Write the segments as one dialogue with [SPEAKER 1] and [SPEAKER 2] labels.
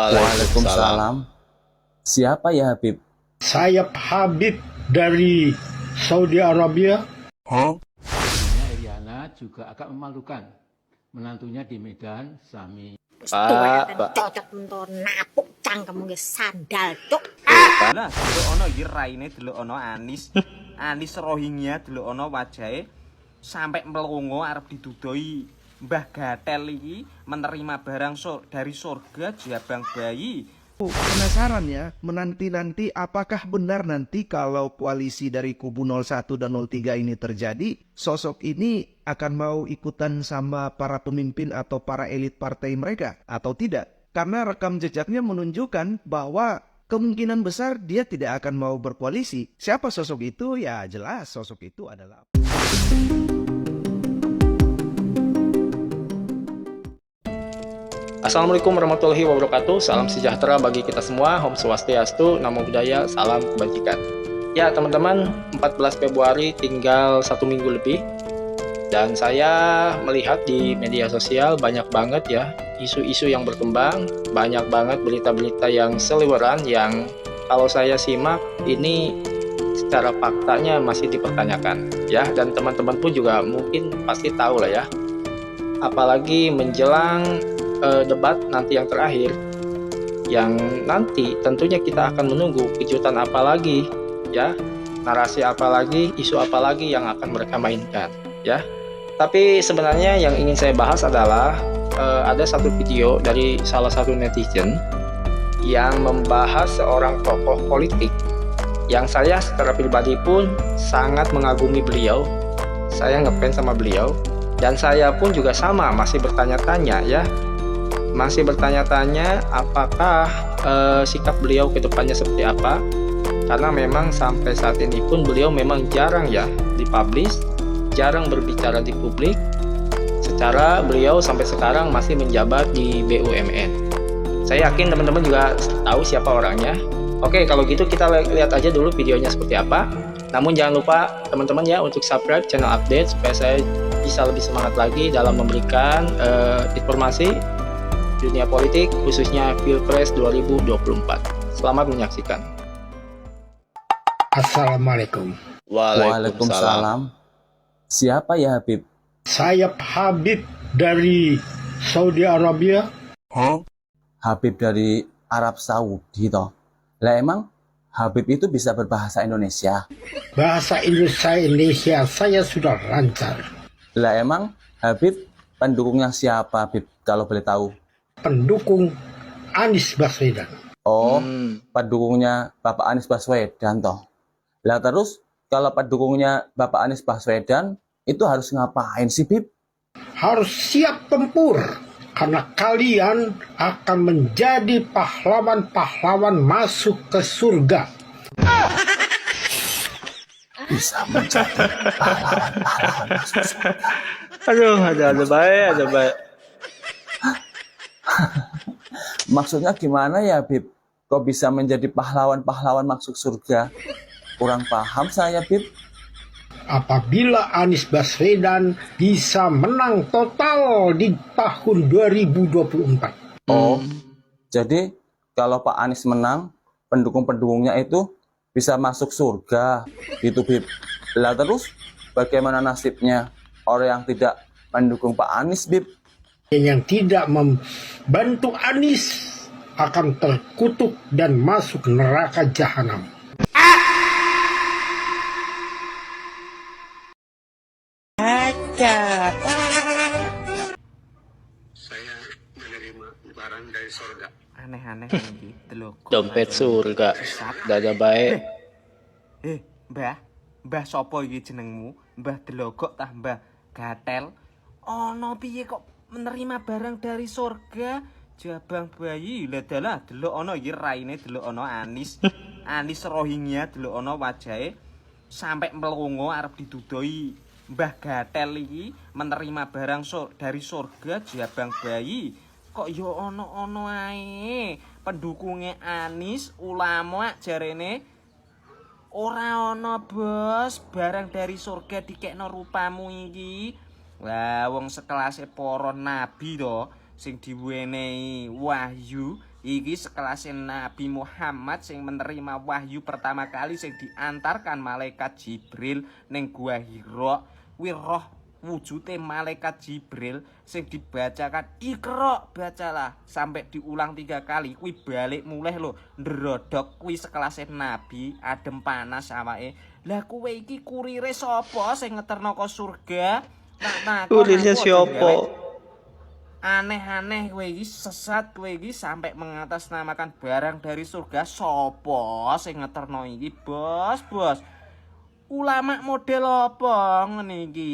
[SPEAKER 1] Waalaikumsalam. Siapa ya Habib?
[SPEAKER 2] Saya Habib dari Saudi Arabia.
[SPEAKER 3] Iriana juga agak memalukan. Menantunya di Medan, Sami.
[SPEAKER 4] Pak, cocok untuk napuk cangkemmu ge sandal cuk.
[SPEAKER 5] Lah, delok ono iki raine, delok ono Anis. Anis Rohingya, delok ono wajahe sampai melongo arep didudoi. Mbah Gatel iki menerima barang dari surga jabang bayi.
[SPEAKER 6] Penasaran ya, menanti-nanti apakah benar nanti kalau koalisi dari kubu 01 dan 03 ini terjadi, sosok ini akan mau ikutan sama para pemimpin atau para elit partai mereka atau tidak? Karena rekam jejaknya menunjukkan bahwa kemungkinan besar dia tidak akan mau berkoalisi. Siapa sosok itu? Ya jelas sosok itu adalah...
[SPEAKER 7] Assalamualaikum warahmatullahi wabarakatuh. Salam sejahtera bagi kita semua. Om Swastiastu, Namo Buddhaya, salam kebajikan. Ya teman-teman, 14 Februari tinggal 1 minggu lebih. Dan saya melihat di media sosial banyak banget ya isu-isu yang berkembang. Banyak banget berita-berita yang seliweran yang kalau saya simak ini secara faktanya masih dipertanyakan. Ya, dan teman-teman pun juga mungkin pasti tahu lah ya. Apalagi menjelang debat nanti yang terakhir, yang nanti tentunya kita akan menunggu kejutan apa lagi ya, narasi apa lagi, isu apa lagi yang akan mereka mainkan ya. Tapi sebenarnya yang ingin saya bahas adalah ada satu video dari salah satu netizen yang membahas seorang tokoh politik yang saya secara pribadi pun sangat mengagumi beliau. Saya ngefans sama beliau dan saya pun juga sama masih bertanya-tanya ya. Masih bertanya-tanya apakah sikap beliau ke depannya seperti apa, karena memang sampai saat ini pun beliau memang jarang ya dipublish, jarang berbicara di publik, secara beliau sampai sekarang masih menjabat di BUMN. Saya yakin teman-teman juga tahu siapa orangnya. Oke, kalau gitu kita lihat aja dulu videonya seperti apa. Namun jangan lupa teman-teman ya untuk subscribe channel update supaya saya bisa lebih semangat lagi dalam memberikan informasi dunia politik, khususnya Pilpres 2024. Selamat menyaksikan.
[SPEAKER 2] Assalamualaikum.
[SPEAKER 1] Waalaikumsalam. Siapa ya Habib?
[SPEAKER 2] Saya Habib dari Saudi Arabia.
[SPEAKER 1] Habib dari Arab Saudi toh. Lah emang Habib itu bisa berbahasa Indonesia?
[SPEAKER 2] Bahasa Indonesia saya sudah lancar.
[SPEAKER 1] Lah emang Habib pendukungnya siapa Habib kalau boleh tahu?
[SPEAKER 2] Pendukung Anies Baswedan.
[SPEAKER 1] Oh, pendukungnya Bapak Anies Baswedan toh. Lah terus kalau pendukungnya Bapak Anies Baswedan itu harus ngapain sih Bib?
[SPEAKER 2] Harus siap tempur karena kalian akan menjadi pahlawan-pahlawan masuk ke surga.
[SPEAKER 1] Bisa menjadi pahlawan-pahlawan masuk surga.
[SPEAKER 7] Aduh, ada baik.
[SPEAKER 1] Maksudnya gimana ya Bib? Kok bisa menjadi pahlawan-pahlawan masuk surga? Kurang paham saya Bib.
[SPEAKER 2] Apabila Anies Baswedan bisa menang total di tahun 2024.
[SPEAKER 1] Oh, jadi kalau Pak Anies menang, pendukung-pendukungnya itu bisa masuk surga, gitu Bib. Lah terus bagaimana nasibnya orang yang tidak mendukung Pak Anies Bib?
[SPEAKER 2] Yang tidak membantu Anies akan terkutuk dan masuk neraka jahanam. Saya menerima barang dari surga.
[SPEAKER 5] Aneh-aneh iki, delok.
[SPEAKER 7] Dompet surga. Dada baik.
[SPEAKER 5] Mbah sapa iki jenengmu? Mbah Delogok tah Mbah Gatel? Ono piye kok menerima barang dari surga jabang bayi? Lah dalah delok ono iki raine, delok ono Anis. Anis Rohingya, delok ono wajahe sampai melongo arep didudoi. Mbah Gatel iki menerima barang dari surga jabang bayi. Kok yo ono-ono ae pendukungnya Anis, ulama jarene. Ora ono bos, barang dari surga dikekno rupamu iki. Lah wong sekelas para nabi to sing diwenehi wahyu Iki sekelas Nabi Muhammad sing menerima wahyu pertama kali sing diantarkan malaikat Jibril ning Gua Hira. Kuwi roh wujude malaikat Jibril sing dibacakan Iqra bacalah sampai diulang 3 kali. Kuwi balik mulih lho ndrodok. Kuwi sekelas Nabi adem panas awake. Lah kowe iki kurire sapa sing ngeterno ke surga?
[SPEAKER 7] Kurirnya siapa?
[SPEAKER 5] Aneh-aneh kowe iki sesat kowe iki sampai mengatasnamakan barang dari surga. Sopo sing ngeterno iki, Bos? Ulama model apa ngene iki?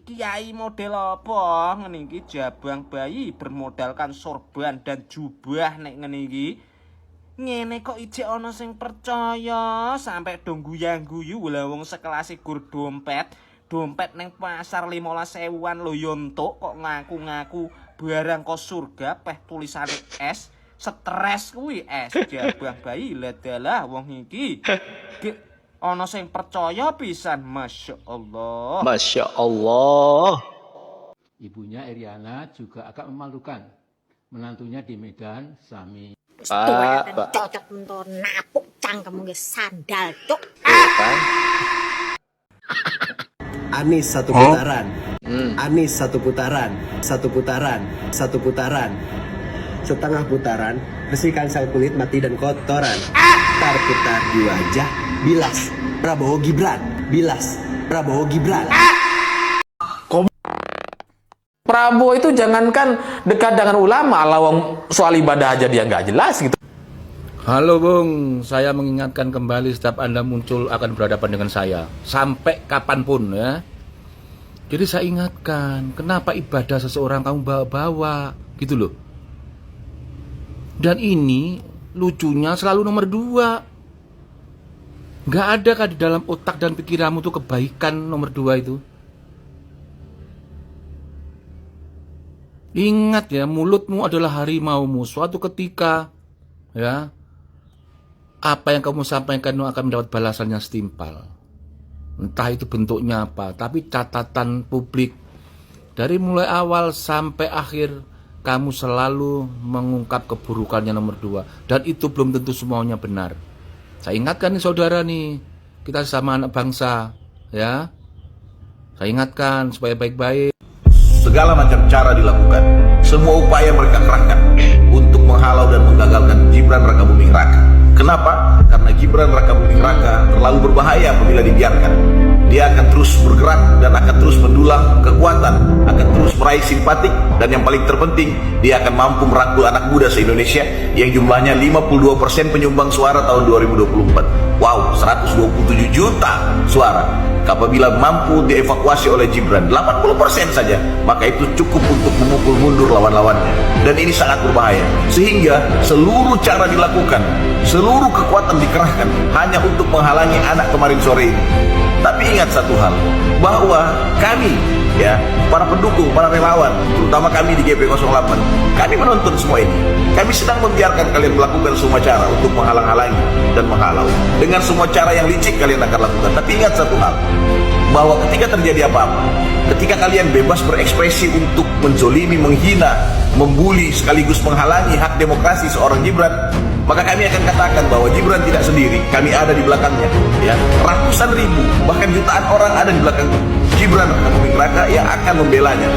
[SPEAKER 5] Kiai model apa ngene iki? Jabang bayi bermodalkan sorban dan jubah nek ngene iki. Ngene kok ijek ana sing percaya sampai do guyang-guyu lha wong sekelas gur dompet ning pasar 15.000-an lho yo entuk kok ngaku-ngaku barang kok surga peh tulisane S. Stres kuwi es jabang bayi lah dalah wong iki. Ana sing percaya pisan, Masya Allah.
[SPEAKER 7] Masya Allah.
[SPEAKER 3] Ibunya Iriana juga agak memalukan. Menantunya di Medan sami.
[SPEAKER 7] Pak.
[SPEAKER 4] Cocok mentor napuk cangkemmu ge sandal cuk.
[SPEAKER 8] Anis satu putaran. Anis satu putaran. Satu putaran. Satu putaran. Setengah putaran, bersihkan sel kulit mati dan kotoran. Tar putar di wajah, bilas Prabowo Gibran. Bilas Prabowo Gibran.
[SPEAKER 9] Prabowo itu jangankan dekat dengan ulama, lawang soal ibadah aja dia nggak jelas gitu.
[SPEAKER 10] Halo Bung, saya mengingatkan kembali setiap Anda muncul akan berhadapan dengan saya. Sampai kapanpun ya. Jadi saya ingatkan, kenapa ibadah seseorang kamu bawa-bawa gitu loh. Dan ini lucunya selalu nomor 2. Nggak ada kan di dalam otak dan pikiranmu tuh kebaikan nomor 2 itu. Ingat ya, mulutmu adalah harimaumu. Suatu ketika ya, apa yang kamu sampaikan akan mendapat balasan yang setimpal. Entah itu bentuknya apa, tapi catatan publik dari mulai awal sampai akhir kamu selalu mengungkap keburukannya nomor 2. Dan itu belum tentu semuanya benar. Saya ingatkan nih saudara nih, kita sama anak bangsa ya. Saya ingatkan supaya baik-baik.
[SPEAKER 11] Segala macam cara dilakukan, semua upaya mereka kerahkan untuk menghalau dan menggagalkan Gibran Rakabuming Raka. Kenapa? Karena Gibran Rakabuming Raka terlalu berbahaya apabila dibiarkan. Dia akan terus bergerak dan akan terus mendulang kekuatan, akan terus meraih simpatik, dan yang paling terpenting, dia akan mampu merangkul anak muda se-Indonesia yang jumlahnya 52% penyumbang suara tahun 2024. Wow, 127 juta suara. Apabila mampu dievakuasi oleh Gibran 80% saja, maka itu cukup untuk memukul mundur lawan-lawannya. Dan ini sangat berbahaya, sehingga seluruh cara dilakukan, seluruh kekuatan dikerahkan hanya untuk menghalangi anak kemarin sore ini. Tapi ingat satu hal, bahwa kami ya, para pendukung, para relawan, terutama kami di GP08, kami menonton semua ini. Kami sedang membiarkan kalian melakukan semua cara untuk menghalang-halangi dan menghalau. Dengan semua cara yang licik kalian akan lakukan. Tapi ingat satu hal, bahwa ketika terjadi apa-apa, ketika kalian bebas berekspresi untuk menzolimi, menghina, membuli, sekaligus menghalangi hak demokrasi seorang Gibran, maka kami akan katakan bahwa Gibran tidak sendiri, kami ada di belakangnya. Ya, ratusan ribu, bahkan jutaan orang ada di belakang Gibran Rakabuming Raka yang akan membelanya.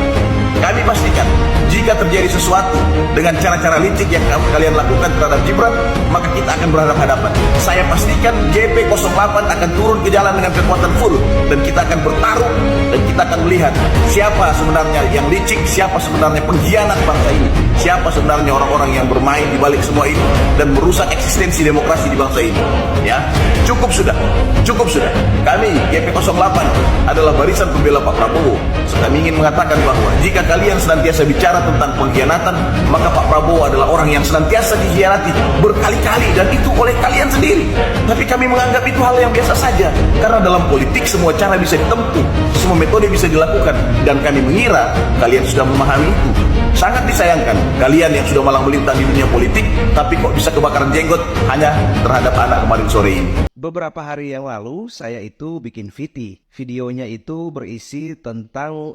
[SPEAKER 11] Kami pastikan jika terjadi sesuatu dengan cara-cara licik yang kalian lakukan terhadap Gibran, maka kita akan berhadapan-hadapan. Saya pastikan GP08 akan turun ke jalan dengan kekuatan full, dan kita akan bertarung, dan kita akan melihat siapa sebenarnya yang licik, siapa sebenarnya pengkhianat bangsa ini, siapa sebenarnya orang-orang yang bermain di balik semua ini dan merusak eksistensi demokrasi di bangsa ini. Ya, cukup sudah. Kami GP08 adalah barisan pembela Pak Prabowo. Kami ingin mengatakan bahwa jika kalian senantiasa bicara tentang pengkhianatan, maka Pak Prabowo adalah orang yang senantiasa dikhianati berkali-kali, dan itu oleh kalian sendiri. Tapi kami menganggap itu hal yang biasa saja, karena dalam politik semua cara bisa ditempuh, semua metode bisa dilakukan, dan kami mengira kalian sudah memahami itu. Sangat disayangkan kalian yang sudah malang melintang di dunia politik, tapi kok bisa kebakaran jenggot hanya terhadap anak kemarin sore ini.
[SPEAKER 6] Beberapa hari yang lalu saya itu bikin VT. Videonya itu berisi tentang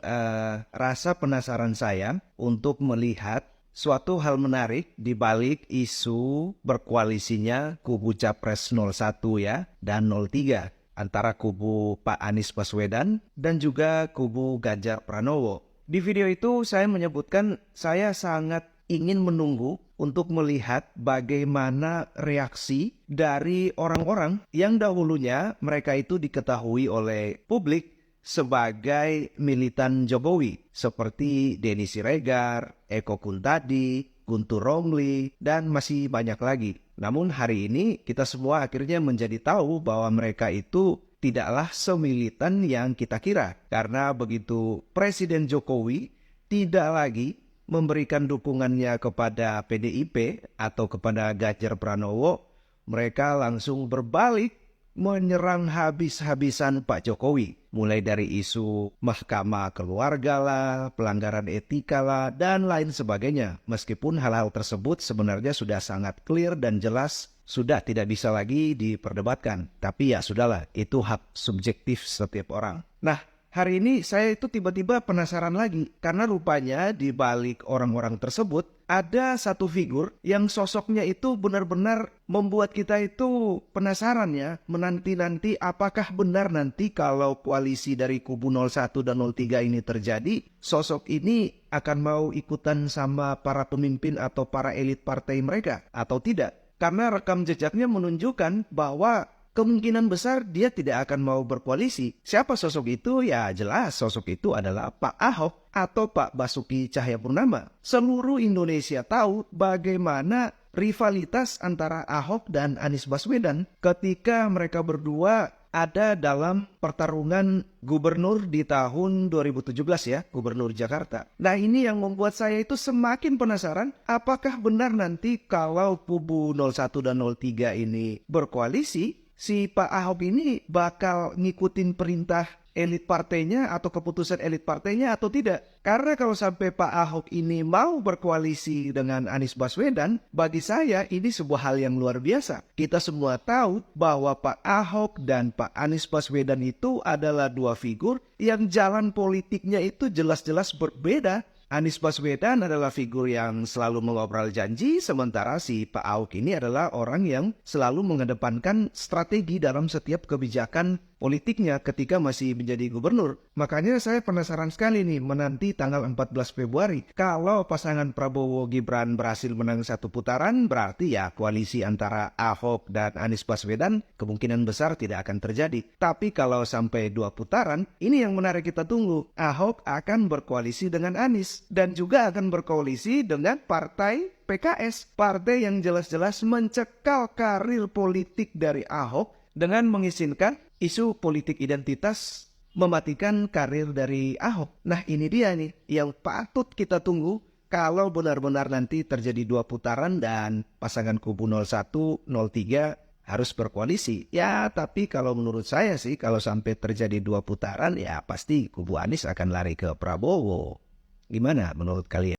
[SPEAKER 6] rasa penasaran saya untuk melihat suatu hal menarik di balik isu berkoalisinya kubu Capres 01 ya dan 03 antara kubu Pak Anies Baswedan dan juga kubu Ganjar Pranowo. Di video itu saya menyebutkan saya sangat ingin menunggu untuk melihat bagaimana reaksi dari orang-orang yang dahulunya mereka itu diketahui oleh publik sebagai militan Jokowi seperti Denny Siregar, Eko Kuntadi, Guntur Romli, dan masih banyak lagi. Namun hari ini kita semua akhirnya menjadi tahu bahwa mereka itu tidaklah semilitan yang kita kira. Karena begitu Presiden Jokowi tidak lagi memberikan dukungannya kepada PDIP atau kepada Ganjar Pranowo, mereka langsung berbalik menyerang habis-habisan Pak Jokowi. Mulai dari isu mahkamah keluarga lah, pelanggaran etika lah, dan lain sebagainya. Meskipun hal-hal tersebut sebenarnya sudah sangat clear dan jelas, sudah tidak bisa lagi diperdebatkan. Tapi ya sudahlah, itu hak subjektif setiap orang. Nah, hari ini saya itu tiba-tiba penasaran lagi. Karena rupanya di balik orang-orang tersebut, ada satu figur yang sosoknya itu benar-benar membuat kita itu penasaran ya. Menanti-nanti apakah benar nanti kalau koalisi dari kubu 01 dan 03 ini terjadi, sosok ini akan mau ikutan sama para pemimpin atau para elit partai mereka atau tidak. Karena rekam jejaknya menunjukkan bahwa kemungkinan besar dia tidak akan mau berkoalisi. Siapa sosok itu? Ya jelas sosok itu adalah Pak Ahok atau Pak Basuki Cahayapurnama. Seluruh Indonesia tahu bagaimana rivalitas antara Ahok dan Anies Baswedan ketika mereka berdua ada dalam pertarungan gubernur di tahun 2017 ya, gubernur Jakarta. Nah ini yang membuat saya itu semakin penasaran apakah benar nanti kalau kubu 01 dan 03 ini berkoalisi, si Pak Ahok ini bakal ngikutin perintah elit partainya atau keputusan elit partainya atau tidak. Karena kalau sampai Pak Ahok ini mau berkoalisi dengan Anies Baswedan, bagi saya ini sebuah hal yang luar biasa. Kita semua tahu bahwa Pak Ahok dan Pak Anies Baswedan itu adalah dua figur yang jalan politiknya itu jelas-jelas berbeda. Anies Baswedan adalah figur yang selalu mengobrol janji, sementara si Pak Ahok ini adalah orang yang selalu mengedepankan strategi dalam setiap kebijakan politiknya ketika masih menjadi gubernur. Makanya saya penasaran sekali nih menanti tanggal 14 Februari. Kalau pasangan Prabowo Gibran berhasil menang satu putaran, berarti ya koalisi antara Ahok dan Anies Baswedan kemungkinan besar tidak akan terjadi. Tapi kalau sampai 2 putaran, ini yang menarik kita tunggu. Ahok akan berkoalisi dengan Anies dan juga akan berkoalisi dengan partai PKS. Partai yang jelas-jelas mencekal karir politik dari Ahok dengan mengizinkan isu politik identitas mematikan karir dari Ahok. Nah ini dia nih yang patut kita tunggu kalau benar-benar nanti terjadi 2 putaran dan pasangan kubu 01, 03 harus berkoalisi. Ya tapi kalau menurut saya sih kalau sampai terjadi 2 putaran ya pasti kubu Anies akan lari ke Prabowo. Gimana menurut kalian?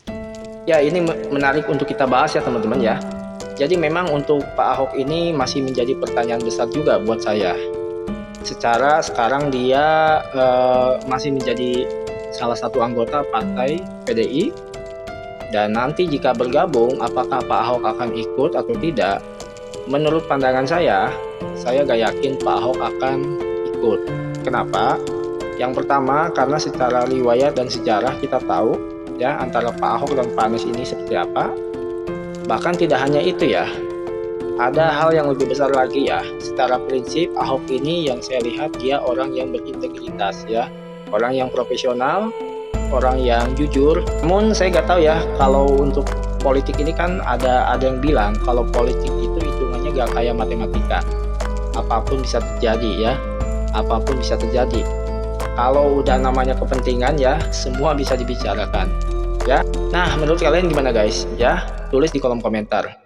[SPEAKER 7] Ya ini menarik untuk kita bahas ya teman-teman ya. Jadi memang untuk Pak Ahok ini masih menjadi pertanyaan besar juga buat saya. Secara sekarang dia masih menjadi salah satu anggota partai PDI, dan nanti jika bergabung apakah Pak Ahok akan ikut atau tidak, menurut pandangan saya gak yakin Pak Ahok akan ikut. Kenapa? Yang pertama karena secara riwayat dan sejarah kita tahu ya antara Pak Ahok dan Pak Anies ini seperti apa. Bahkan tidak hanya itu ya, ada hal yang lebih besar lagi ya. Secara prinsip Ahok ini yang saya lihat dia orang yang berintegritas ya, orang yang profesional, orang yang jujur. Namun saya nggak tahu ya kalau untuk politik ini kan ada yang bilang kalau politik itu hitungannya gak kayak matematika. Apapun bisa terjadi ya, apapun bisa terjadi. Kalau udah namanya kepentingan ya semua bisa dibicarakan ya. Nah menurut kalian gimana guys ya? Tulis di kolom komentar.